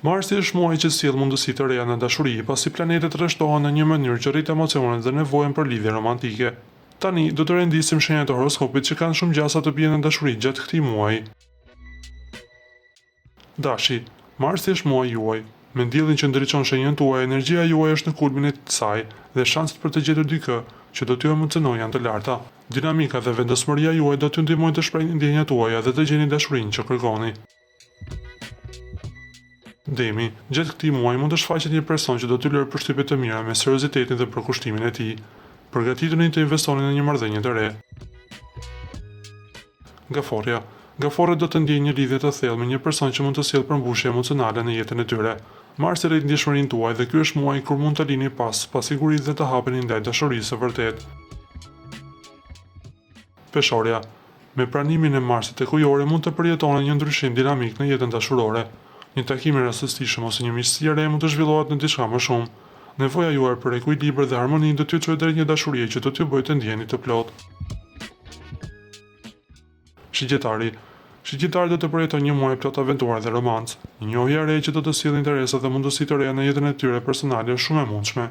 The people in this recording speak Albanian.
Marsi është muaji që sjell mundësi të reja në dashuri, pasi planetet rreshtohen në një mënyrë që rrit emocionet dhe nevojën për lidhje romantike. Tani do të rendisim shenjat e horoskopit që kanë shumë gjasa të bien në dashuri gjatë këtij muaji. Dashi, Marsi është muaji juaj. Me diellin që ndriçon shenjën tuaj, energjia juaj është në kulmin e saj dhe shanset për të gjetur dikë që do t'ju emocionojë janë të larta. Dinamika dhe vendosmëria juaj do t'ju ndihmojnë të shprehni ndjenjat tuaja dhe të gjeni dashurinë që kërkoni. Demi, gjatë këtij muaji mund të shfaqet një person që do t'ju lërë përshtypje të mira me seriozitetin dhe përkushtimin e tij. Përgatituni të investoni në një marrëdhënie të re. Gaforja, gaforët do të ndjejnë një lidhje të thellë me një person që mund të sjellë përmbushje emocionale në jetën e tyre. Marsi rrit ndjeshmërinë tuaj dhe ky është muaji kur mund të lini pas sigurisë dhe të hapeni ndaj dashurisë së vërtetë. Peshorja, me pranimin e Marsit tek ujore mund të përjetoni një ndryshim dinamik në jetën dashurore. Një takim i rastësishëm ose një miqësi e re mund të zhvillohet në diçka më shumë. Nevoja juaj për ekuilibër dhe harmoni do t'ju çojë drejt një dashurie që do t'ju bëjë të ndjeni të plotë. Shigjetari, do të përjetojnë një muaj plot aventura dhe romancë. Një njohje e re që do të sjellë interesa dhe mundësi të reja në jetën e tyre personale është shumë e mundshme.